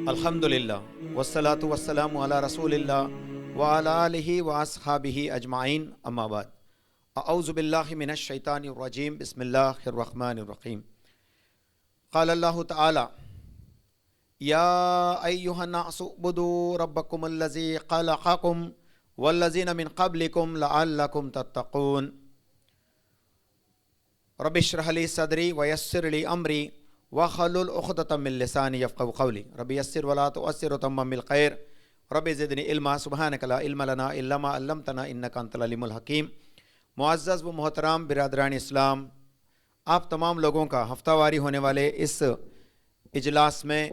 الحمدللہ والصلاۃ والسلام علی رسول اللہ وعلی آلہ واصحابہ اجمعین، اما بعد۔ اعوذ باللہ من الشیطان الرجیم، بسم اللہ الرحمن الرحیم۔ قال اللہ تعالی یا ایہا الناس اعبدوا ربکم الذی خلقکم والذین من قبلکم لعلکم تتقون۔ رب اشرح لی صدری ویسر لی امری وحلل عقدۃ من لسانی یفقهوا قولی۔ رب یسر ولا تعسر وتمم بالخیر۔ رب زدنی علما سبحانک لا علم لنا الا ما علمتنا انک انت العلیم الحکیم۔ معزز و محترم برادران اسلام، آپ تمام لوگوں کا ہفتہ واری ہونے والے اس اجلاس میں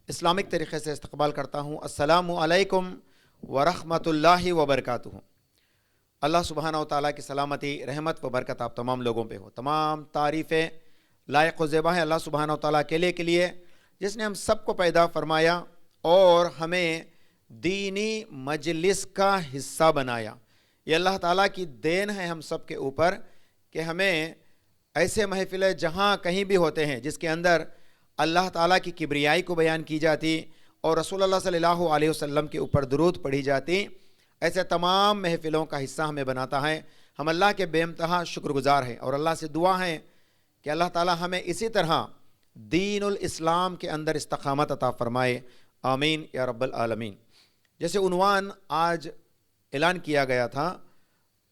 اسلامک طریقے سے استقبال کرتا ہوں۔ السلام علیکم ورحمۃ اللہ وبرکاتہ۔ اللہ سبحانہ و تعالیٰ کی سلامتی، رحمت و برکت آپ تمام لوگوں پہ ہو۔ تمام تعریفیں لائق و زیبا ہے اللہ سبحانہ و تعالیٰ کے لیے جس نے ہم سب کو پیدا فرمایا اور ہمیں دینی مجلس کا حصہ بنایا۔ یہ اللہ تعالیٰ کی دین ہے ہم سب کے اوپر کہ ہمیں ایسے محفلیں جہاں کہیں بھی ہوتے ہیں جس کے اندر اللہ تعالیٰ کی کبریائی کو بیان کی جاتی اور رسول اللہ صلی اللہ علیہ وسلم کے اوپر درود پڑھی جاتی، ایسے تمام محفلوں کا حصہ ہمیں بناتا ہے۔ ہم اللہ کے بے انتہا شکر گزار ہیں اور اللہ سے دعا ہے کہ اللہ تعالیٰ ہمیں اسی طرح دین الاسلام کے اندر استقامت عطا فرمائے، آمین یا رب العالمین۔ جیسے عنوان آج اعلان کیا گیا تھا،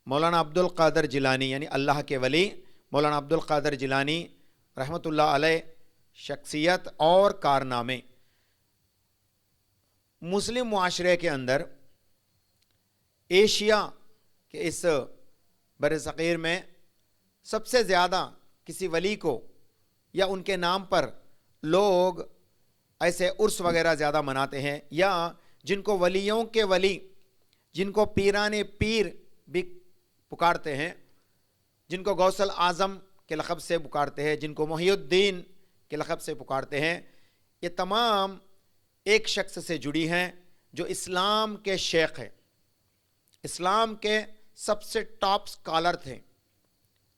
مولانا عبد القادر جیلانی یعنی اللہ کے ولی مولانا عبد القادر جیلانی رحمۃ اللہ علیہ، شخصیت اور کارنامے۔ مسلم معاشرے کے اندر ایشیا کے اس بر صغیر میں سب سے زیادہ کسی ولی کو یا ان کے نام پر لوگ ایسے عرس وغیرہ زیادہ مناتے ہیں، یا جن کو ولیوں کے ولی، جن کو پیران پیر بھی پکارتے ہیں، جن کو غوث الاعظم کے لقب سے پکارتے ہیں، جن کو محی الدین کے لقب سے پکارتے ہیں، یہ تمام ایک شخص سے جڑی ہیں جو اسلام کے شیخ ہیں، اسلام کے سب سے ٹاپ سکالر تھے۔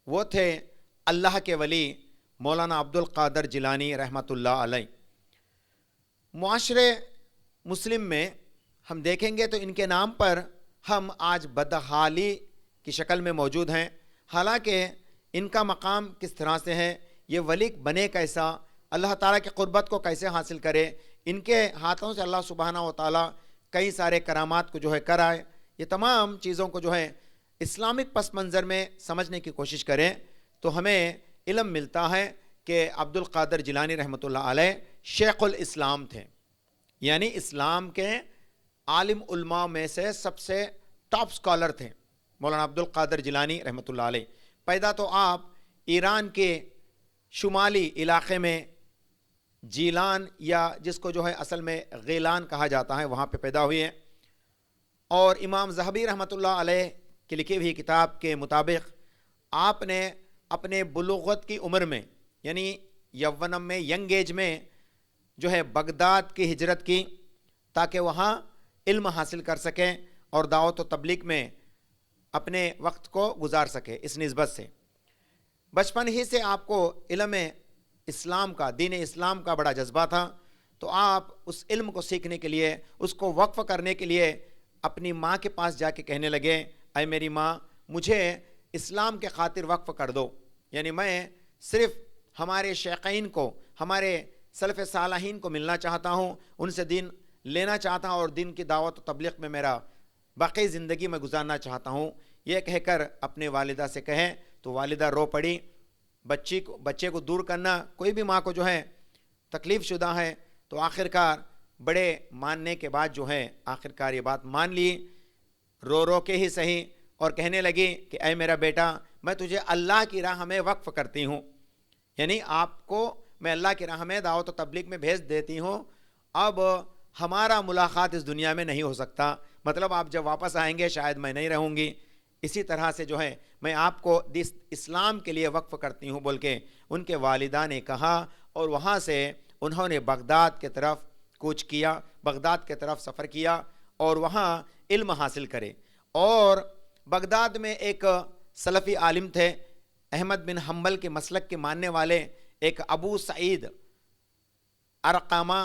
وہ تھے اللہ کے ولی مولانا عبد القادر جیلانی رحمۃ اللہ علیہ۔ معاشرے مسلم میں ہم دیکھیں گے تو ان کے نام پر ہم آج بدحالی کی شکل میں موجود ہیں، حالانکہ ان کا مقام کس طرح سے ہے، یہ ولی بنے کیسا، اللہ تعالیٰ کی قربت کو کیسے حاصل کرے، ان کے ہاتھوں سے اللہ سبحانہ و تعالیٰ کئی سارے کرامات کو جو ہے کرائے، یہ تمام چیزوں کو جو ہے اسلامک پس منظر میں سمجھنے کی کوشش کریں تو ہمیں علم ملتا ہے کہ عبد القادر جیلانی رحمۃ اللہ علیہ شیخ الاسلام تھے، یعنی اسلام کے عالم علماء میں سے سب سے ٹاپ سکالر تھے مولانا عبد القادر جیلانی رحمۃ اللہ علیہ۔ پیدا تو آپ ایران کے شمالی علاقے میں جیلان، یا جس کو جو ہے اصل میں غیلان کہا جاتا ہے، وہاں پہ پیدا ہوئے ہیں، اور امام ذہبی رحمۃ اللہ علیہ کی لکھی ہوئی کتاب کے مطابق آپ نے اپنے بلوغت کی عمر میں یعنی یونم میں، ینگ ایج میں جو ہے بغداد کی ہجرت کی تاکہ وہاں علم حاصل کر سکیں اور دعوت و تبلیغ میں اپنے وقت کو گزار سکے۔ اس نسبت سے بچپن ہی سے آپ کو علم اسلام کا، دین اسلام کا بڑا جذبہ تھا، تو آپ اس علم کو سیکھنے کے لیے، اس کو وقف کرنے کے لیے اپنی ماں کے پاس جا کے کہنے لگے، اے میری ماں، مجھے اسلام کے خاطر وقف کر دو، یعنی میں صرف ہمارے شیخین کو، ہمارے سلف صالحین کو ملنا چاہتا ہوں، ان سے دین لینا چاہتا ہوں اور دین کی دعوت و تبلیغ میں میرا باقی زندگی میں گزارنا چاہتا ہوں۔ یہ کہہ کر اپنے والدہ سے کہیں تو والدہ رو پڑی۔ بچے کو دور کرنا، کوئی بھی ماں کو جو ہے تکلیف شدہ ہے، تو آخرکار بڑے ماننے کے بعد جو ہے آخرکار یہ بات مان لی، رو کے ہی صحیح، اور کہنے لگی کہ اے میرا بیٹا، میں تجھے اللہ کی راہ میں وقف کرتی ہوں، یعنی آپ کو میں اللہ کی راہ میں دعوت و تبلیغ میں بھیج دیتی ہوں، اب ہمارا ملاقات اس دنیا میں نہیں ہو سکتا، مطلب آپ جب واپس آئیں گے شاید میں نہیں رہوں گی، اسی طرح سے جو ہے میں آپ کو اسلام کے لیے وقف کرتی ہوں بول کے ان کے والدہ نے کہا، اور وہاں سے انہوں نے بغداد کے طرف کوچ کیا، بغداد کے طرف سفر کیا اور وہاں علم حاصل کرے۔ اور بغداد میں ایک سلفی عالم تھے، احمد بن حنبل کے مسلک کے ماننے والے، ایک ابو سعید ارقامہ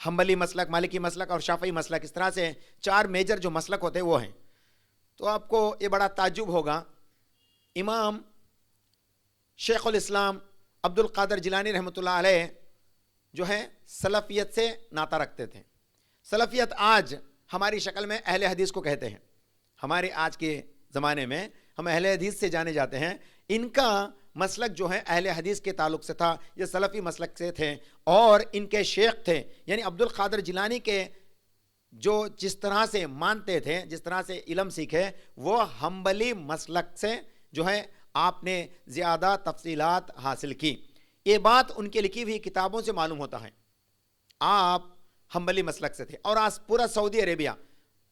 حنبلی مسلک، مالکی مسلک اور شافعی مسلک، اس طرح سے 4 میجر جو مسلک ہوتے ہیں وہ ہیں. تو آپ کو یہ بڑا تعجب ہوگا، امام شیخ الاسلام عبد القادر جیلانی رحمۃ اللہ علیہ جو ہے سلفیت سے ناطہ رکھتے تھے. سلفیت آج ہماری شکل میں اہل حدیث کو کہتے ہیں. ہمارے آج کے زمانے میں ہم اہل حدیث سے جانے جاتے ہیں. ان کا مسلک جو ہے اہل حدیث کے تعلق سے تھا، یہ سلفی مسلک سے تھے. اور ان کے شیخ تھے یعنی عبد القادر جیلانی کے جو جس طرح سے مانتے تھے، جس طرح سے علم سیکھے، وہ حنبلی مسلک سے جو ہے آپ نے زیادہ تفصیلات حاصل کی. یہ بات ان کے لکھی ہوئی کتابوں سے معلوم ہوتا ہے. آپ حنبلی مسلک سے تھے. اور آج پورا سعودی عربیہ،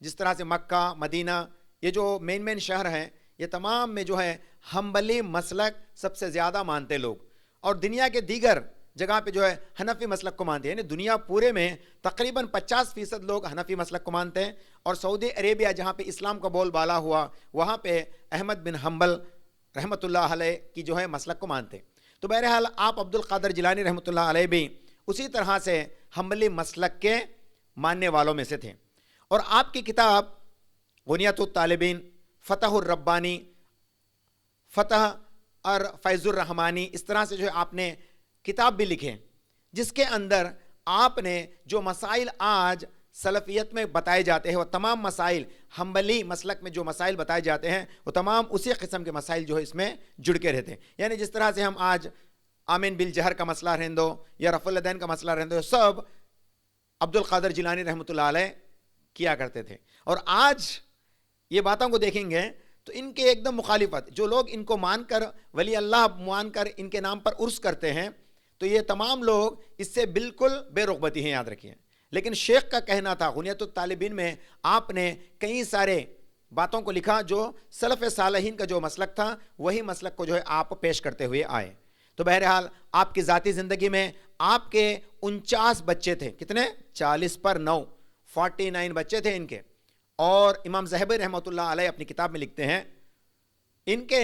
جس طرح سے مکہ، مدینہ، یہ جو مین شہر ہیں، یہ تمام میں جو ہے حنبلی مسلک سب سے زیادہ مانتے لوگ. اور دنیا کے دیگر جگہ پہ جو ہے حنفی مسلک کو مانتے ہیں. یعنی دنیا پورے میں تقریباً 50% لوگ حنفی مسلک کو مانتے ہیں. اور سعودی عربیہ جہاں پہ اسلام کا بول بالا ہوا، وہاں پہ احمد بن حنبل رحمۃ اللہ علیہ کی جو ہے مسلک کو مانتے ہیں. تو بہرحال آپ عبد القادر جیلانی رحمۃ اللہ علیہ بھی اسی طرح سے حنبلی مسلک کے ماننے والوں میں سے تھے. اور آپ کی کتاب غنیۃ الطالبین، فتح الربانی، فتح اور فیض الرحمانی، اس طرح سے جو ہے آپ نے کتاب بھی لکھے، جس کے اندر آپ نے جو مسائل آج سلفیت میں بتائے جاتے ہیں، وہ تمام مسائل حنبلی مسلک میں جو مسائل بتائے جاتے ہیں وہ تمام اسی قسم کے مسائل جو ہے اس میں جڑ کے رہتے ہیں. یعنی جس طرح سے ہم آج آمین بالجہر کا مسئلہ رہندو یا رفع الیدین کا مسئلہ رہندو، سب عبد القادر جیلانی رحمۃ اللہ علیہ کیا کرتے تھے. اور آج یہ باتوں کو دیکھیں گے تو ان کے ایک دم مخالفت، جو لوگ ان کو مان کر ولی اللہ مان کر ان کے نام پر عرس کرتے ہیں، تو یہ تمام لوگ اس سے بالکل بے رغبتی ہیں، یاد رکھیے. لیکن شیخ کا کہنا تھا، غنیۃ الطالبین میں آپ نے کئی سارے باتوں کو لکھا جو سلف صالحین کا جو مسلک تھا وہی مسلک کو جو ہے آپ پیش کرتے ہوئے آئے. تو بہرحال آپ کی ذاتی زندگی میں آپ کے 49 بچے تھے. کتنے؟ 40/9، 49 بچے تھے ان کے. اور امام ذہبی رحمۃ اللہ علیہ اپنی کتاب میں لکھتے ہیں ان کے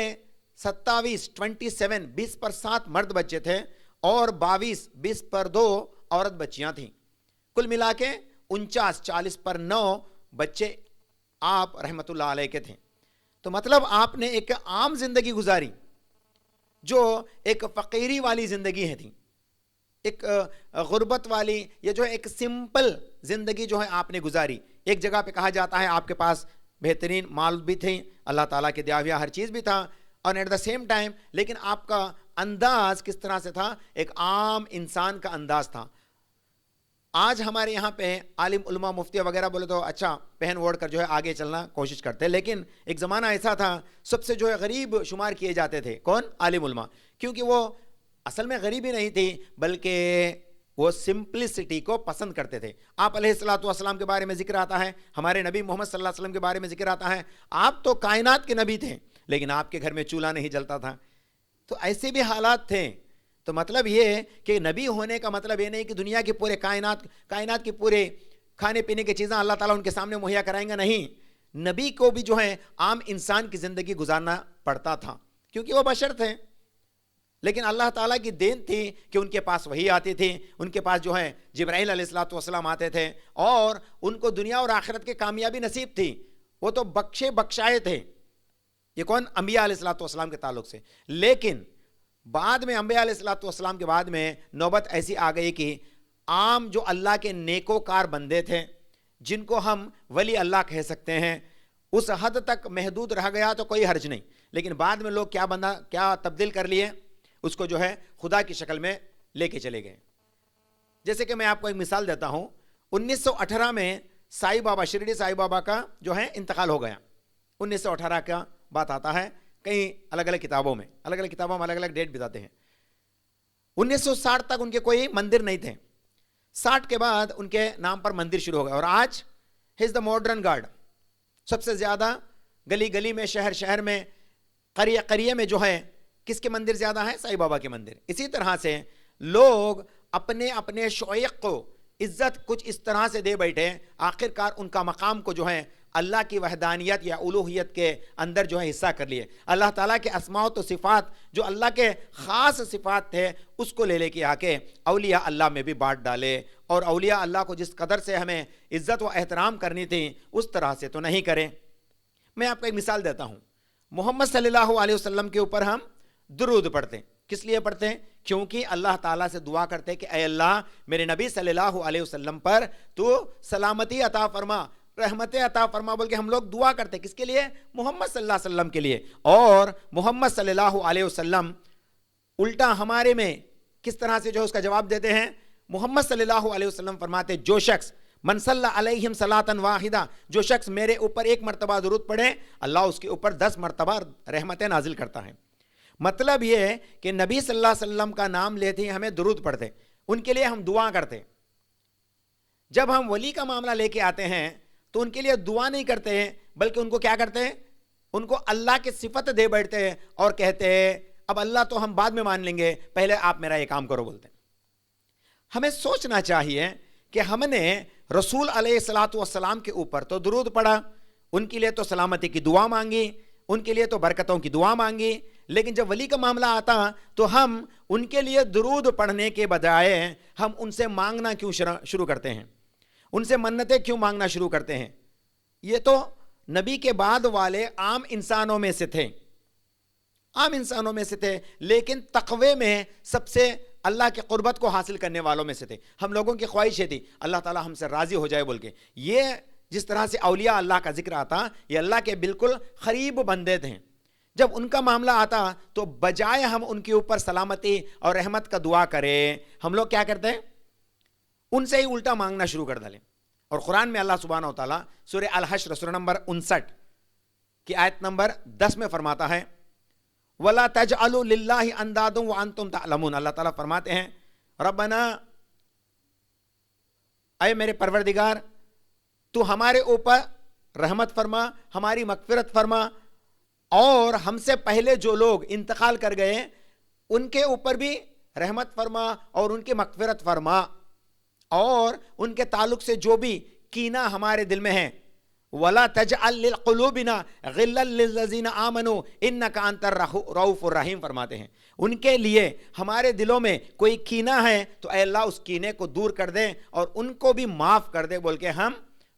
27 20/7 مرد بچے تھے اور 22 20/2 عورت بچیاں تھیں. کل ملا کے 49 40/9 بچے آپ رحمۃ اللہ علیہ کے تھے. تو مطلب آپ نے ایک عام زندگی گزاری جو ایک فقیری والی زندگی ہے تھی، ایک غربت والی، یہ جو ہے ایک سمپل زندگی جو ہے آپ نے گزاری. ایک جگہ پہ کہا جاتا ہے آپ کے پاس بہترین مال بھی تھے، اللہ تعالیٰ کے دیا ہوا ہر چیز بھی تھا، اور ایٹ دا سیم ٹائم لیکن آپ کا انداز کس طرح سے تھا؟ ایک عام انسان کا انداز تھا. آج ہمارے یہاں پہ عالم علماء مفتی وغیرہ بولے تو اچھا پہن اوڑھ کر جو ہے آگے چلنا کوشش کرتے، لیکن ایک زمانہ ایسا تھا سب سے جو ہے غریب شمار کیے جاتے تھے. کون؟ عالم علماء. کیونکہ وہ اصل میں غریبی نہیں تھی بلکہ وہ سمپلسٹی کو پسند کرتے تھے. آپ علیہ الصلوۃ والسلام کے بارے میں ذکر آتا ہے، ہمارے نبی محمد صلی اللہ علیہ وسلم کے بارے میں ذکر آتا ہے، آپ تو کائنات کے نبی تھے لیکن آپ کے گھر میں چولہا نہیں جلتا تھا. تو ایسے بھی حالات تھے. تو مطلب یہ کہ نبی ہونے کا مطلب یہ نہیں کہ دنیا کے پورے کائنات کی پورے کھانے پینے کی چیزیں اللہ تعالیٰ ان کے سامنے مہیا کرائیں گا. نہیں، نبی کو بھی جو ہے عام انسان کی زندگی گزارنا پڑتا تھا کیونکہ وہ بشر تھے. لیکن اللہ تعالیٰ کی دین تھی کہ ان کے پاس وحی آتی تھی، ان کے پاس جو ہے جبرائیل علیہ الصلوۃ والسلام آتے تھے اور ان کو دنیا اور آخرت کی کامیابی نصیب تھی. وہ تو بخشائے تھے. یہ کون؟ انبیاء علیہ الصلوۃ والسلام کے تعلق سے. لیکن بعد میں انبیاء علیہ الصلوۃ والسلام کے بعد میں نوبت ایسی آ گئی کہ عام جو اللہ کے نیکوکار بندے تھے جن کو ہم ولی اللہ کہہ سکتے ہیں، اس حد تک محدود رہ گیا تو کوئی حرج نہیں. لیکن بعد میں لوگ کیا تبدیل کر لیے، اس کو جو ہے خدا کی شکل میں لے کے چلے گئے. جیسے کہ میں آپ کو ایک مثال دیتا ہوں. 1918 میں سائی بابا، شرڈی سائی بابا کا جو ہے انتقال ہو گیا. 1918 کا بات آتا ہے کئی الگ الگ کتابوں میں الگ الگ ڈیٹ بتاتے ہیں. 1960 تک ان کے کوئی مندر نہیں تھے. 60 کے بعد ان کے نام پر مندر شروع ہو گئے. اور آج ہی از دا ماڈرن گاڈ. سب سے زیادہ گلی گلی میں، شہر شہر میں، قریہ قریہ میں جو ہے کس کے مندر زیادہ ہیں؟ سائی بابا کے مندر. اسی طرح سے لوگ اپنے اپنے شوق کو عزت کچھ اس طرح سے دے بیٹھے، آخر کار ان کا مقام کو جو ہے اللہ کی وحدانیت یا الوہیت کے اندر جو ہے حصہ کر لیے. اللہ تعالیٰ کے اسماء و صفات جو اللہ کے خاص صفات تھے اس کو لے کے آ کے اولیاء اللہ میں بھی بانٹ ڈالے, اور اولیاء اللہ کو جس قدر سے ہمیں عزت و احترام کرنی تھی اس طرح سے تو نہیں کریں. میں آپ کو ایک مثال دیتا ہوں. محمد صلی اللہ علیہ وسلم کے اوپر ہم درود پڑھتے ہیں. کس لیے پڑھتے ہیں؟ کیونکہ اللہ تعالیٰ سے دعا کرتے ہیں کہ اے اللہ میرے نبی صلی اللہ علیہ وسلم پر تو سلامتی عطا فرما, رحمت عطا فرما, بول کے ہم لوگ دعا کرتے ہیں. کس کے لیے؟ محمد صلی اللہ علیہ وسلم کے لیے. اور محمد صلی اللہ علیہ وسلم الٹا ہمارے میں کس طرح سے جو اس کا جواب دیتے ہیں. محمد صلی اللہ علیہ وسلم فرماتے جو شخص من صلی علیہم صلاۃ واحدہ, جو شخص میرے اوپر ایک مرتبہ درود پڑھے اللہ اس کے اوپر 10 مرتبہ رحمتیں نازل کرتا ہے. مطلب یہ ہے کہ نبی صلی اللہ علیہ وسلم کا نام لیتے ہی ہمیں درود پڑھتے, ان کے لیے ہم دعا کرتے. جب ہم ولی کا معاملہ لے کے آتے ہیں تو ان کے لیے دعا نہیں کرتے ہیں, بلکہ ان کو کیا کرتے ہیں, ان کو اللہ کی صفت دے بیٹھتے ہیں اور کہتے ہیں اب اللہ تو ہم بعد میں مان لیں گے, پہلے آپ میرا یہ کام کرو بولتے ہیں. ہمیں سوچنا چاہیے کہ ہم نے رسول علیہ الصلاۃ والسلام کے اوپر تو درود پڑھا, ان کے لیے تو سلامتی کی دعا مانگی, ان کے لیے تو برکتوں کی دعا مانگی, لیکن جب ولی کا معاملہ آتا تو ہم ان کے لیے درود پڑھنے کے بجائے ہم ان سے مانگنا کیوں شروع کرتے ہیں, ان سے منتیں کیوں مانگنا شروع کرتے ہیں. یہ تو نبی کے بعد والے عام انسانوں میں سے تھے, عام انسانوں میں سے تھے, لیکن تقوی میں سب سے اللہ کے قربت کو حاصل کرنے والوں میں سے تھے. ہم لوگوں کی خواہش یہ تھی اللہ تعالیٰ ہم سے راضی ہو جائے بول کے. یہ جس طرح سے اولیاء اللہ کا ذکر آتا یہ اللہ کے بالکل قریب بندے تھے. جب ان کا معاملہ آتا تو بجائے ہم ان کے اوپر سلامتی اور رحمت کا دعا کریں, ہم لوگ کیا کرتے ہیں, ان سے ہی الٹا مانگنا شروع کر ڈالیں. اور قرآن میں اللہ سبحانہ و تعالیٰ سورہ الحشر سورہ نمبر 59 کی آیت نمبر 10 میں فرماتا ہے وَلَا تَجْعَلُوا لِلَّهِ أَنْدَادًا وَأَنْتُمْ تَعْلَمُونَ. اللہ تعالیٰ فرماتے ہیں ربنا, اے میرے پروردگار تو ہمارے اوپر رحمت فرما, ہماری مغفرت فرما, اور ہم سے پہلے جو لوگ انتقال کر گئے ان کے اوپر بھی رحمت فرما اور ان کی مغفرت فرما, اور ان کے تعلق سے جو بھی کینہ ہمارے دل میں ہے وَلَا تَجْعَلْ لِلْقُلُوبِنَا غِلًّا لِلَّذِينَ آمَنُوا إِنَّكَ أَنْتَ الرَّؤُوفُ الرَّحِيمُ فرماتے ہیں ان کے لیے ہمارے دلوں میں کوئی کینہ ہے تو اے اللہ اس کینے کو دور کر دیں اور ان کو بھی معاف کر دے بول کے ہم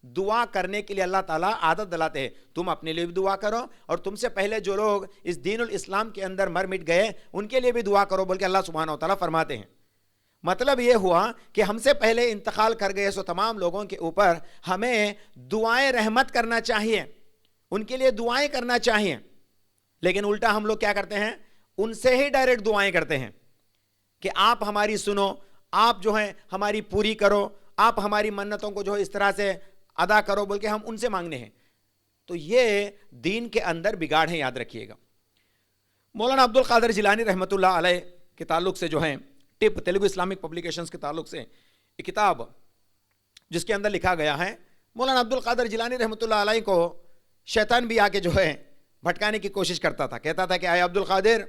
دعا کرنے کے لیے اللہ تعالیٰ عادت دلاتے ہیں. تم اپنے لیے بھی دعا کرو اور تم سے پہلے جو لوگ اس دین الاسلام کے اندر مر مٹ گئے ان کے لیے بھی دعا کرو بول کے اللہ سبحانہ و تعالیٰ فرماتے ہیں. مطلب یہ ہوا کہ ہم سے پہلے انتقال کر گئے سو تمام لوگوں کے اوپر ہمیں دعائیں رحمت کرنا چاہیے, ان کے لیے دعائیں کرنا چاہیے, لیکن الٹا ہم لوگ کیا کرتے ہیں, ان سے ہی ڈائریکٹ دعائیں کرتے ہیں کہ آپ ہماری سنو, آپ جو ہیں ہماری پوری کرو, آپ ہماری منتوں کو جو اس طرح سے ادا کرو بول کے ہم ان سے مانگنے ہیں. تو یہ دین کے اندر بگاڑ ہے, یاد رکھیے گا. مولانا عبد القادر جیلانی رحمۃ اللہ علیہ کے تعلق سے جو ہیں ٹپ تیلگو اسلامک پبلیکیشنز کے تعلق سے ایک کتاب جس کے اندر لکھا گیا ہے, مولانا عبد القادر جیلانی رحمۃ اللہ علیہ کو شیطان بھی آ کے جو ہے بھٹکانے کی کوشش کرتا تھا, کہتا تھا کہ اے عبد القادر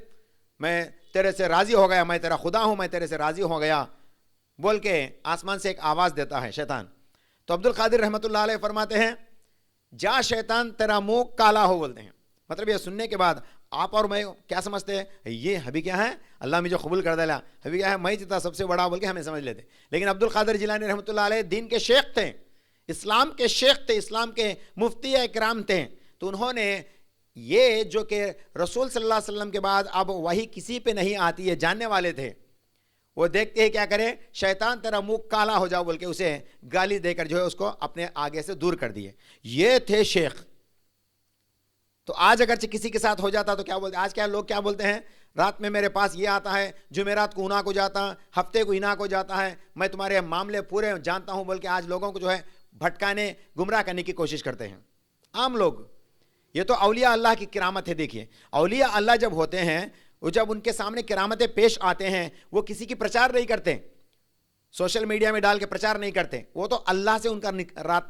میں تیرے سے راضی ہو گیا, میں تیرا خدا ہوں, میں تیرے سے راضی ہو گیا بول کے آسمان سے ایک آواز دیتا ہے شیطان. تو عبد القادر رحمۃ اللہ علیہ فرماتے ہیں جا شیطان تیرا منہ کالا ہو بولتے ہیں. مطلب یہ سننے کے بعد آپ اور میں کیا سمجھتے ہیں, یہ ابھی کیا ہے, اللہ مجھے قبول کر دیا, ابھی کیا ہے, میں جتنا سب سے بڑا بول کے ہمیں سمجھ لیتے. لیکن عبد القادر جیلانی رحمۃ اللہ علیہ دین کے شیخ تھے, اسلام کے شیخ تھے, اسلام کے مفتی اکرام تھے. تو انہوں نے یہ جو کہ رسول صلی اللہ علیہ وسلم کے بعد اب وہی کسی پہ نہیں آتی ہے جاننے والے تھے, وہ دیکھتے ہیں کیا کرے, شیطان تیرا منہ کالا ہو جاؤ بول کے اسے گالی دے کر جو ہے اس کو اپنے آگے سے دور کر دیے. یہ تھے شیخ. تو آج اگرچہ کسی کے ساتھ ہو جاتا تو کیا بولتے, آج کیا لوگ کیا بولتے ہیں, رات میں میرے پاس یہ آتا ہے, جمعرات کو انا کو جاتا, ہفتے کو انا کو جاتا ہے, میں تمہارے معاملے پورے جانتا ہوں بول کے آج لوگوں کو جو ہے بھٹکانے گمراہ کرنے کی کوشش کرتے ہیں عام لوگ. یہ تو اولیاء اللہ کی کرامت ہے. دیکھیے اولیاء اللہ جب ہوتے ہیں, وہ جب ان کے سامنے کرامتیں پیش آتے ہیں, وہ کسی کی پرچار نہیں کرتے, سوشل میڈیا میں ڈال کے پرچار نہیں کرتے, وہ تو اللہ سے ان کا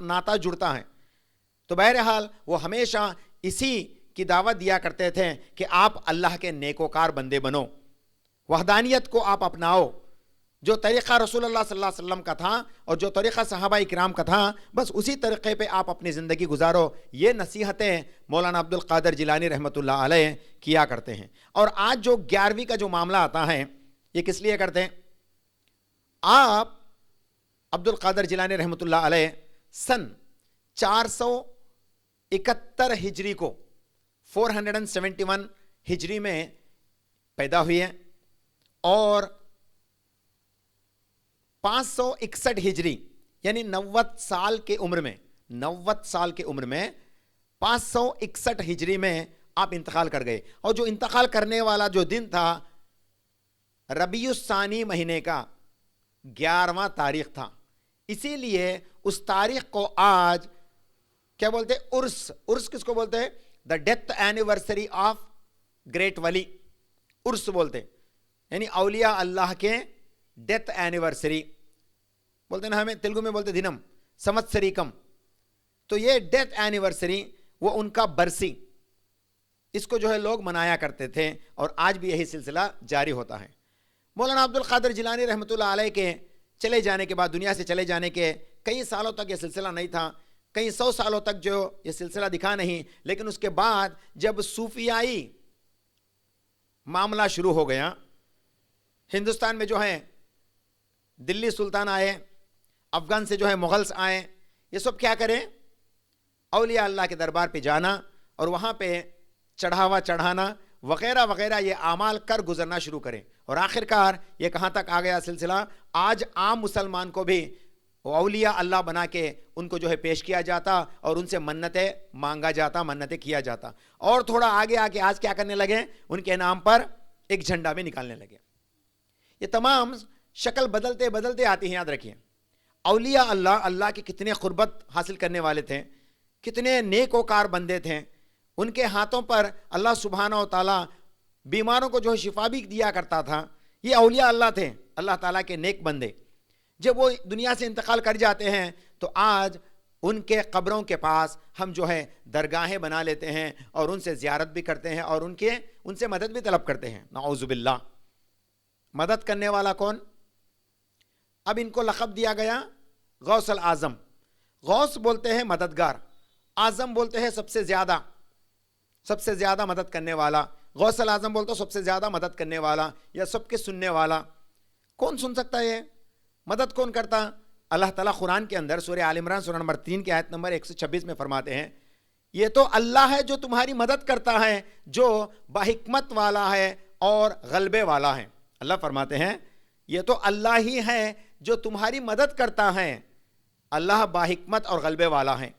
ناطہ جڑتا ہے. تو بہرحال وہ ہمیشہ اسی کی دعوت دیا کرتے تھے کہ آپ اللہ کے نیکوکار بندے بنو, وحدانیت کو آپ اپناؤ, جو طریقہ رسول اللہ صلی اللہ علیہ وسلم کا تھا اور جو طریقہ صحابہ کرام کا تھا بس اسی طریقے پہ آپ اپنی زندگی گزارو. یہ نصیحتیں مولانا عبد القادر جیلانی رحمۃ اللہ علیہ کیا کرتے ہیں. اور آج جو 11ویں کا جو معاملہ آتا ہے یہ کس لیے کرتے ہیں؟ آپ عبد القادر جیلانی رحمۃ اللہ علیہ سن 471 ہجری کو 471 ہجری میں پیدا ہوئی ہیں اور 561 ہجری یعنی 90 سال کی عمر میں 561 ہجری میں آپ انتقال کر گئے. اور جو انتقال کرنے والا جو دن تھا ربیع الثانی مہینے کا 11واں تاریخ تھا. اسی لیے اس تاریخ کو آج کیا بولتے ہیں؟ عرس کس کو بولتے ہیں؟ The death anniversary of great ولی. عرس بولتے یعنی اولیاء اللہ کے ڈیتھ اینیورسری بولتے ہیں نا, ہمیں تیلگو میں بولتے دنم سمتسریکم. تو یہ ڈیتھ اینیورسری وہ ان کا برسی, اس کو جو ہے لوگ منایا کرتے تھے اور آج بھی یہی سلسلہ جاری ہوتا ہے. مولانا عبد القادر جیلانی رحمۃ اللہ علیہ کے چلے جانے کے بعد, دنیا سے چلے جانے کے کئی سالوں تک یہ سلسلہ نہیں تھا, کئی 100 سالوں تک جو یہ سلسلہ دکھا نہیں. لیکن اس کے بعد جب صوفیائی معاملہ شروع ہو گیا, ہندوستان میں جو ہے دلی سلطان آئے, افغان سے جو ہے مغلس آئے, یہ سب کیا کریں؟ اولیاء اللہ کے دربار پہ جانا اور وہاں پہ چڑھاوا چڑھانا وغیرہ وغیرہ یہ اعمال کر گزرنا شروع کریں. اور آخر کار یہ کہاں تک آ گیا سلسلہ؟ آج عام مسلمان کو بھی اولیاء اللہ بنا کے ان کو جو ہے پیش کیا جاتا اور ان سے منتیں مانگا جاتا, منتیں کیا جاتا. اور تھوڑا آگے آ کے آج کیا کرنے لگے؟ ان کے نام پر ایک جھنڈا بھی نکالنے لگے. یہ تمام شکل بدلتے بدلتے آتی ہیں. یاد رکھیے اولیاء اللہ کی کتنے قربت حاصل کرنے والے تھے, کتنے نیک وکار بندے تھے. ان کے ہاتھوں پر اللہ سبحانہ و تعالیٰ بیماروں کو جو ہے شفا بھی دیا کرتا تھا. یہ اولیاء اللہ تھے, اللہ تعالیٰ کے نیک بندے. جب وہ دنیا سے انتقال کر جاتے ہیں تو آج ان کے قبروں کے پاس ہم جو ہے درگاہیں بنا لیتے ہیں اور ان سے زیارت بھی کرتے ہیں اور ان سے مدد بھی طلب کرتے ہیں. نعوذ باللہ. مدد کرنے والا کون؟ اب ان کو لقب دیا گیا غوث العظم. غوث بولتے ہیں مددگار, اعظم بولتے ہیں سب سے زیادہ مدد کرنے والا. غوث العظم بولتے سب سے زیادہ مدد کرنے والا یا سب کے سننے والا. کون سن سکتا ہے؟ مدد کون کرتا؟ اللہ تعالیٰ قرآن کے اندر سورہ آل عمران سورہ نمبر 3 کی آیت نمبر 126 میں فرماتے ہیں یہ تو اللہ ہے جو تمہاری مدد کرتا ہے, جو باحکمت والا ہے اور غلبے والا ہے. اللہ فرماتے ہیں یہ تو اللہ ہی ہے جو تمہاری مدد کرتا ہے, اللہ باحکمت اور غلبے والا ہے.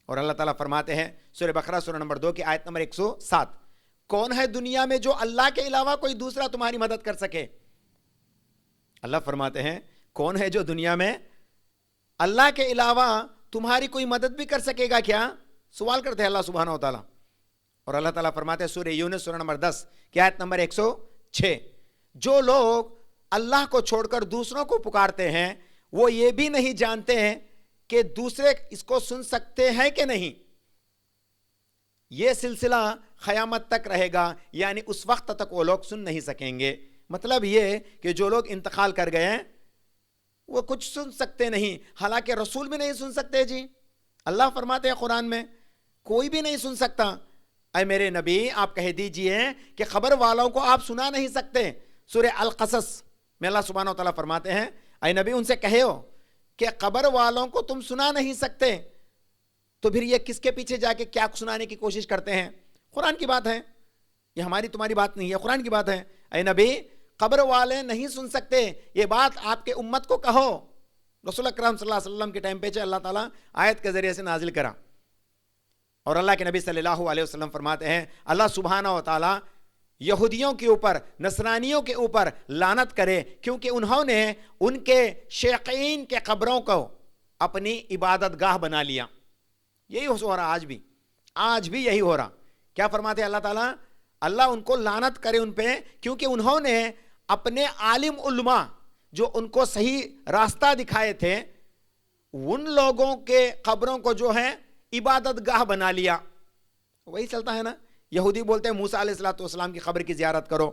اور اللہ تعالیٰ فرماتے ہیں سورہ بقرہ سورہ نمبر 2 کی آیت نمبر 107 کون ہے دنیا میں جو اللہ کے علاوہ کوئی دوسرا تمہاری مدد کر سکے؟ اللہ فرماتے ہیں کون ہے جو دنیا میں اللہ کے علاوہ تمہاری کوئی مدد بھی کر سکے گا کیا؟ سوال کرتے ہیں اللہ سبحانہ و تعالیٰ. اور اللہ تعالیٰ فرماتے ہیں سورہ یونس سورہ نمبر 10 کی آیت نمبر 106 جو لوگ اللہ کو چھوڑ کر دوسروں کو پکارتے ہیں وہ یہ بھی نہیں جانتے ہیں کہ دوسرے اس کو سن سکتے ہیں کہ نہیں. یہ سلسلہ قیامت تک رہے گا, یعنی اس وقت تک وہ لوگ سن نہیں سکیں گے. مطلب یہ کہ جو لوگ انتقال کر گئے ہیں وہ کچھ سن سکتے نہیں, حالانکہ رسول بھی نہیں سن سکتے. جی اللہ فرماتے ہیں قرآن میں کوئی بھی نہیں سن سکتا. اے میرے نبی آپ کہہ دیجئے کہ خبر والوں کو آپ سنا نہیں سکتے. سورہ القصص میں اللہ سبحانہ و تعالیٰ فرماتے ہیں اے نبی ان سے کہو کہ قبر والوں کو تم سنا نہیں سکتے, تو پھر یہ کس کے پیچھے جا کے کیا سنانے کی کوشش کرتے ہیں؟ قرآن کی بات ہے, یہ ہماری تمہاری بات نہیں ہے, قرآن کی بات ہے. اے نبی قبر والے نہیں سن سکتے, یہ بات آپ کے امت کو کہو. رسول اکرم صلی اللہ علیہ وسلم کے ٹائم پہ اللہ تعالیٰ آیت کے ذریعے سے نازل کرا. اور اللہ کے نبی صلی اللہ علیہ وسلم فرماتے ہیں اللہ سبحانہ و تعالیٰ یہودیوں کے اوپر نصرانیوں کے اوپر لعنت کرے کیونکہ انہوں نے ان کے شیخین کے قبروں کو اپنی عبادت گاہ بنا لیا. یہی ہو رہا آج بھی یہی ہو رہا. کیا فرماتے ہیں اللہ تعالیٰ؟ اللہ ان کو لعنت کرے ان پہ کیونکہ انہوں نے اپنے عالم علماء جو ان کو صحیح راستہ دکھائے تھے ان لوگوں کے قبروں کو جو ہے عبادت گاہ بنا لیا. وہی چلتا ہے نا, یہودی بولتے ہیں موسیٰ علیہ السلام کی قبر کی زیارت کرو,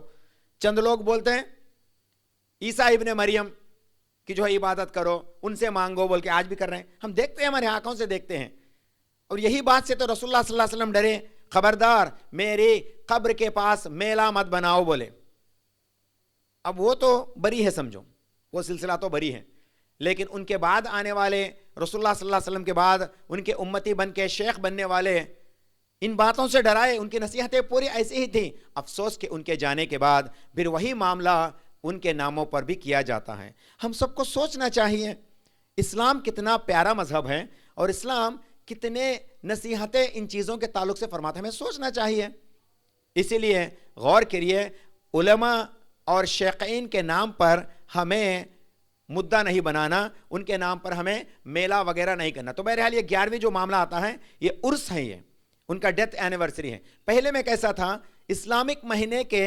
چند لوگ بولتے ہیں عیسیٰ ابن مریم کی جو ہے عبادت کرو، ان سے مانگو بول کے آج بھی کر رہے ہیں، ہم دیکھتے ہیں، ہمارے آنکھوں سے دیکھتے ہیں. اور یہی بات سے تو رسول اللہ صلی اللہ علیہ وسلم ڈرے، خبردار میری قبر کے پاس میلہ مت بناؤ بولے. اب وہ تو بری ہے، سمجھو وہ سلسلہ تو بری ہے، لیکن ان کے بعد آنے والے رسول اللہ صلی اللہ علیہ وسلم کے بعد ان کے امتی بن کے شیخ بننے والے ان باتوں سے ڈرائے، ان کی نصیحتیں پوری ایسی ہی تھیں. افسوس کہ ان کے جانے کے بعد پھر وہی معاملہ ان کے ناموں پر بھی کیا جاتا ہے. ہم سب کو سوچنا چاہیے اسلام کتنا پیارا مذہب ہے اور اسلام کتنے نصیحتیں ان چیزوں کے تعلق سے فرماتا ہے، ہمیں سوچنا چاہیے. اسی لیے غور کریے، علماء اور شیخین کے نام پر ہمیں مدعا نہیں بنانا، ان کے نام پر ہمیں میلہ وغیرہ نہیں کرنا. تو بہرحال یہ 11ویں جو معاملہ آتا ہے یہ عرس ہے، یہ ان کا ڈیتھ اینیورسری ہے. پہلے میں کیسا تھا، اسلامک مہینے کے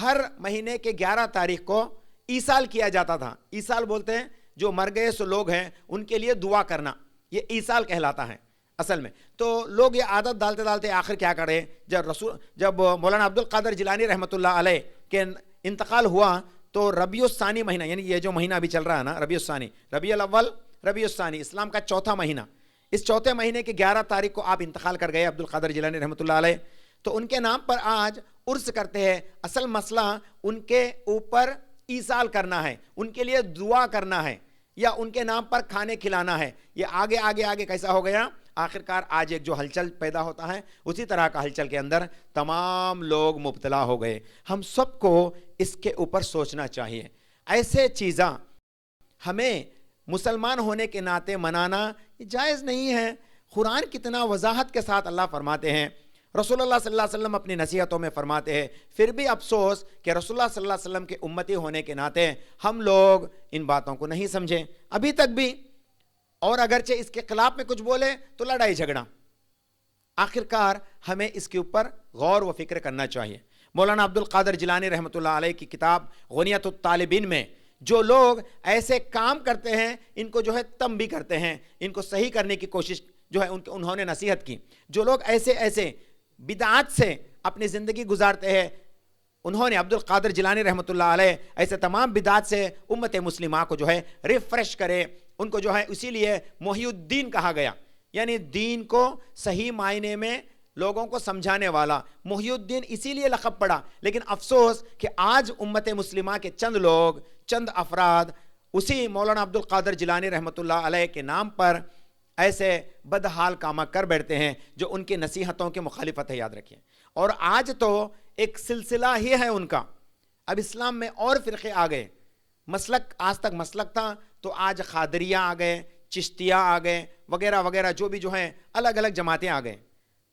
ہر مہینے کے 11 تاریخ کو عیسال کیا جاتا تھا. عیسال بولتے ہیں جو مر گئے سو لوگ ہیں ان کے لیے دعا کرنا، یہ عیسال کہلاتا ہے اصل میں. تو لوگ یہ عادت ڈالتے ڈالتے آخر کیا کرے، جب مولانا عبد القادر جیلانی رحمۃ اللہ علیہ کے انتقال ہوا تو ربیع الثانی مہینہ، یعنی یہ جو مہینہ ابھی چل رہا ہے نا، ربیع الثانی، ربیع الاول ربیع الثانی، اسلام کا چوتھا مہینہ، اس چوتھے مہینے کے 11 تاریخ کو آپ انتقال کر گئے عبد القادر جیلانی رحمۃ اللہ علیہ. تو ان کے نام پر آج عرس کرتے ہیں. اصل مسئلہ ان کے اوپر ایصال کرنا ہے، ان کے لیے دعا کرنا ہے یا ان کے نام پر کھانے کھلانا ہے. یہ آگے آگے آگے کیسا ہو گیا، آخرکار آج ایک جو ہلچل پیدا ہوتا ہے اسی طرح کا ہلچل کے اندر تمام لوگ مبتلا ہو گئے. ہم سب کو اس کے اوپر سوچنا چاہیے. ایسے چیزاں ہمیں مسلمان ہونے کے ناطے منانا جائز نہیں ہے. قرآن کتنا وضاحت کے ساتھ اللہ فرماتے ہیں، رسول اللہ صلی اللہ علیہ وسلم اپنی نصیحتوں میں فرماتے ہیں. پھر بھی افسوس کہ رسول اللہ صلی اللہ علیہ وسلم کے امتی ہونے کے ناطے ہم لوگ ان باتوں کو نہیں سمجھے ابھی تک بھی، اور اگرچہ اس کے خلاف میں کچھ بولے تو لڑائی جھگڑا. آخرکار ہمیں اس کے اوپر غور و فکر کرنا چاہیے. مولانا عبد القادر جیلانی رحمۃ اللہ علیہ کی کتاب غنیۃ الطالبین میں جو لوگ ایسے کام کرتے ہیں ان کو جو ہے تنبیہ کرتے ہیں، ان کو صحیح کرنے کی کوشش جو ہے انہوں نے نصیحت کی. جو لوگ ایسے بدعات سے اپنی زندگی گزارتے ہیں، انہوں نے عبد القادر جیلانی رحمۃ اللہ علیہ ایسے تمام بدعات سے امت مسلمہ کو جو ہے ریفریش کرے. ان کو جو ہے اسی لیے محی الدین کہا گیا، یعنی دین کو صحیح معنی میں لوگوں کو سمجھانے والا. محی الدین اسی لیے لقب پڑا. لیکن افسوس کہ آج امت مسلمہ کے چند لوگ، چند افراد اسی مولانا عبد القادر جیلانی رحمۃ اللہ علیہ کے نام پر ایسے بدحال کام کر بیٹھتے ہیں جو ان کی نصیحتوں کے مخالفت ہے، یاد رکھیں. اور آج تو ایک سلسلہ ہی ہے ان کا. اب اسلام میں اور فرقے آ گئے. مسلک آج تک مسلک تھا تو آج قادریہ آ گئے، چشتیہ آ گئے، وغیرہ وغیرہ جو بھی جو ہیں الگ الگ جماعتیں آ گئے.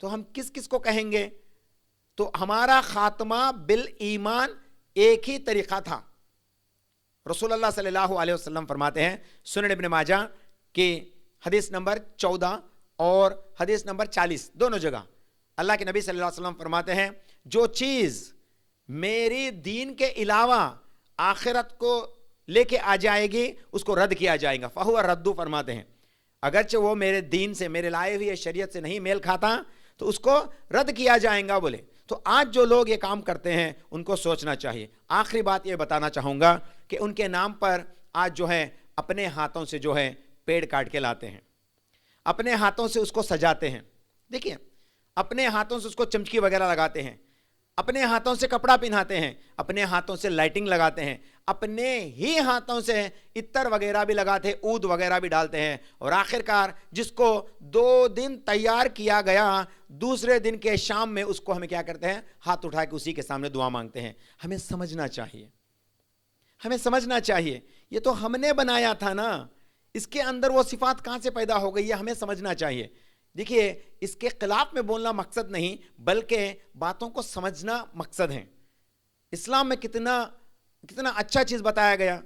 تو ہم کس کس کو کہیں گے؟ تو ہمارا خاتمہ بالایمان ایک ہی طریقہ تھا. رسول اللہ صلی اللہ علیہ وسلم فرماتے ہیں، سنن ابن ماجہ کی حدیث نمبر 14 اور حدیث نمبر 40 دونوں جگہ اللہ کے نبی صلی اللہ علیہ وسلم فرماتے ہیں، جو چیز میری دین کے علاوہ آخرت کو لے کے آ جائے گی اس کو رد کیا جائے گا. فہو ردو فرماتے ہیں، اگرچہ وہ میرے دین سے، میرے لائے ہوئے شریعت سے نہیں میل کھاتا تو اس کو رد کیا جائے گا بولے. تو آج جو لوگ یہ کام کرتے ہیں ان کو سوچنا چاہیے. آخری بات یہ بتانا چاہوں گا کہ ان کے نام پر آج جو ہے اپنے ہاتھوں سے جو ہے پیڑ کاٹ کے لاتے ہیں، اپنے ہاتھوں سے اس کو سجاتے ہیں. دیکھیے، اپنے ہاتھوں سے اس کو چمچکی وغیرہ لگاتے ہیں، اپنے ہاتھوں سے کپڑا پہناتے ہیں، اپنے ہاتھوں سے لائٹنگ لگاتے ہیں، اپنے ہی ہاتھوں سے عطر وغیرہ بھی لگاتے ہیں، عود وغیرہ بھی ڈالتے ہیں. اور آخرکار جس کو 2 دن تیار کیا گیا، دوسرے دن کے شام میں اس کو ہمیں کیا کرتے ہیں، ہاتھ اٹھا کے اسی کے سامنے دعا مانگتے ہیں. ہمیں سمجھنا چاہیے، ہمیں سمجھنا چاہیے یہ تو ہم نے بنایا تھا نا، اس کے اندر وہ صفات کہاں سے پیدا ہو گئی ہے، ہمیں سمجھنا چاہیے. دیکھیے، اس کے خلاف میں بولنا مقصد نہیں بلکہ باتوں کو سمجھنا مقصد ہے. اسلام میں کتنا اچھا چیز بتایا گیا.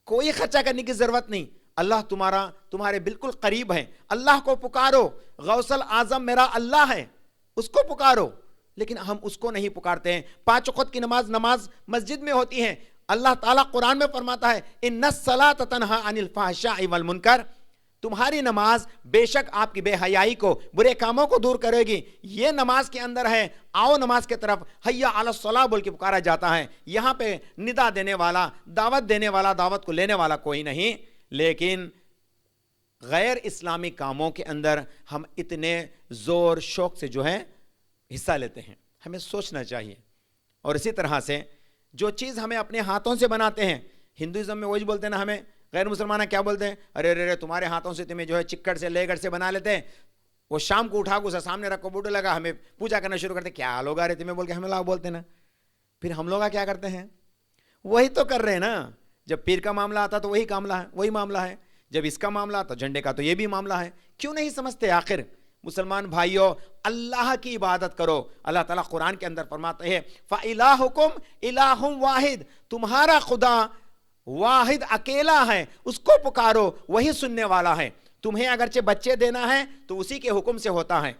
کوئی خرچہ کرنے کی ضرورت نہیں، اللہ تمہارے بالکل قریب ہے. اللہ کو پکارو، غوث الاعظم میرا اللہ ہے، اس کو پکارو. لیکن ہم اس کو نہیں پکارتے ہیں. 5 وقت کی نماز مسجد میں ہوتی ہے. اللہ تعالیٰ قرآن میں فرماتا ہے، ان الصلاۃ تنہی عن الفحشاء والمنکر. تمہاری نماز بے شک آپ کی بے حیائی کو، برے کاموں کو دور کرے گی. یہ نماز کے اندر ہے. آؤ نماز کے طرف، حیا علی الصلاۃ بول کے پکارا جاتا ہے. یہاں پہ ندا دینے والا، دعوت دینے والا، دعوت کو لینے والا کوئی نہیں. لیکن غیر اسلامی کاموں کے اندر ہم اتنے زور شوق سے جو ہے حصہ لیتے ہیں. ہمیں سوچنا چاہیے. اور اسی طرح سے جو چیز ہمیں اپنے ہاتھوں سے بناتے ہیں، ہندوازم میں وہی بولتے ہیں نا، ہمیں غیر مسلمان کیا بولتے ہیں؟ ارے ارے تمہارے ہاتھوں سے تمہیں جو ہے چکڑ سے لیگر سے بنا لیتے ہیں. وہ شام کو اٹھا کے اسے سامنے رکھو، بوٹے لگا، ہمیں پوجا کرنا شروع کرتے. کیا لوگ آ رہے تمہیں بول کے ہمیں لوگ بولتے نا. پھر ہم لوگ کیا کرتے ہیں؟ وہی تو کر رہے ہیں نا. جب پیر کا معاملہ آتا تو وہی معاملہ ہے. جب اس کا معاملہ آتا جھنڈے کا تو یہ بھی معاملہ ہے. کیوں نہیں سمجھتے؟ آخر مسلمان بھائیوں، اللہ کی عبادت کرو. اللہ تعالیٰ قرآن کے اندر فرماتے ہیں فَإِلَٰهُكُمْ إِلَٰهٌ وَاحِدٌ، تمہارا خدا واحد اکیلا ہے، اس کو پکارو، وہی سننے والا ہے. تمہیں اگرچہ بچے دینا ہے تو اسی کے حکم سے ہوتا ہے.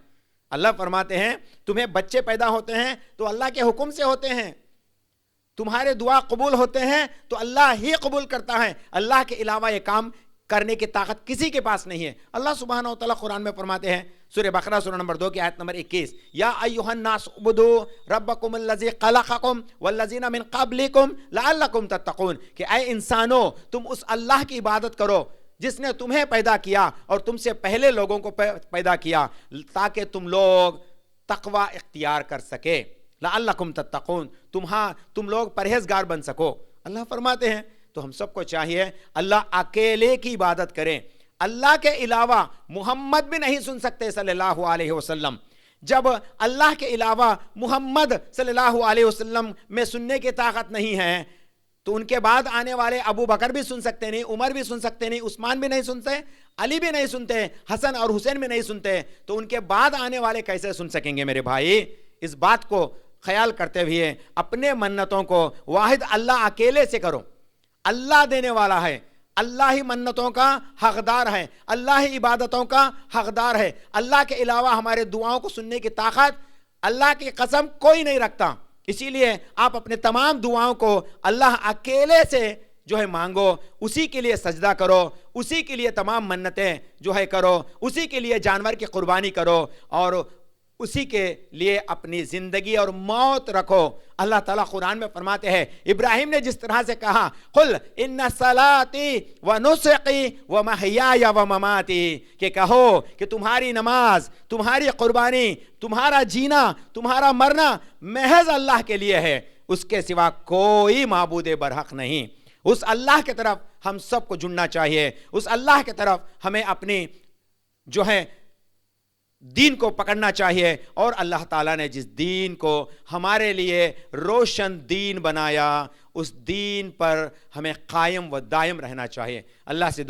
اللہ فرماتے ہیں تمہیں بچے پیدا ہوتے ہیں تو اللہ کے حکم سے ہوتے ہیں. تمہارے دعا قبول ہوتے ہیں تو اللہ ہی قبول کرتا ہے. اللہ کے علاوہ یہ کام کرنے کی طاقت کسی کے پاس نہیں ہے. اللہ سبحانہ و تعالیٰ قرآن میں فرماتے ہیں، سورہ بقرہ سورہ نمبر 2 کی آیت نمبر 21، یا ایھا الناس اعبدوا ربکم الذی خلقکم والذین من قبلکم لعلکم تتقون، کہ اے انسانو تم اس اللہ کی عبادت کرو جس نے تمہیں پیدا کیا اور تم سے پہلے لوگوں کو پیدا کیا تاکہ تم لوگ تقوی اختیار کر سکے. لعلکم تتقون، تم لوگ پرہیزگار بن سکو. اللہ فرماتے ہیں تو ہم سب کو چاہیے اللہ اکیلے کی عبادت کریں. اللہ کے علاوہ محمد بھی نہیں سن سکتے صلی اللہ علیہ وسلم. جب اللہ کے علاوہ محمد صلی اللہ علیہ وسلم میں سننے کی طاقت نہیں ہے تو ان کے بعد آنے والے ابو بکر بھی سن سکتے نہیں، عمر بھی سن سکتے نہیں، عثمان بھی نہیں سنتے، علی بھی نہیں سنتے، حسن اور حسین بھی نہیں سنتے، تو ان کے بعد آنے والے کیسے سن سکیں گے؟ میرے بھائی، اس بات کو خیال کرتے ہوئے اپنے منتوں کو واحد اللہ اکیلے سے کرو. اللہ دینے والا ہے، اللہ ہی منتوں کا حقدار ہے، اللہ ہی عبادتوں کا حقدار ہے. اللہ کے علاوہ ہمارے دعاؤں کو سننے کی طاقت اللہ کی قسم کوئی نہیں رکھتا. اسی لیے آپ اپنے تمام دعاؤں کو اللہ اکیلے سے جو ہے مانگو، اسی کے لیے سجدہ کرو، اسی کے لیے تمام منتیں جو ہے کرو، اسی کے لیے جانور کی قربانی کرو اور اسی کے لیے اپنی زندگی اور موت رکھو. اللہ تعالیٰ قرآن میں فرماتے ہیں ابراہیم نے جس طرح سے کہا قل ان صلاتی و نسقی و محیای و مماتی، کہ کہو کہ تمہاری نماز، تمہاری قربانی، تمہارا جینا، تمہارا مرنا محض اللہ کے لیے ہے، اس کے سوا کوئی معبود برحق نہیں. اس اللہ کے طرف ہم سب کو جڑنا چاہیے. اس اللہ کے طرف ہمیں اپنی جو ہے دین کو پکڑنا چاہیے. اور اللہ تعالیٰ نے جس دین کو ہمارے لیے روشن دین بنایا، اس دین پر ہمیں قائم و دائم رہنا چاہیے. اللہ سے دعا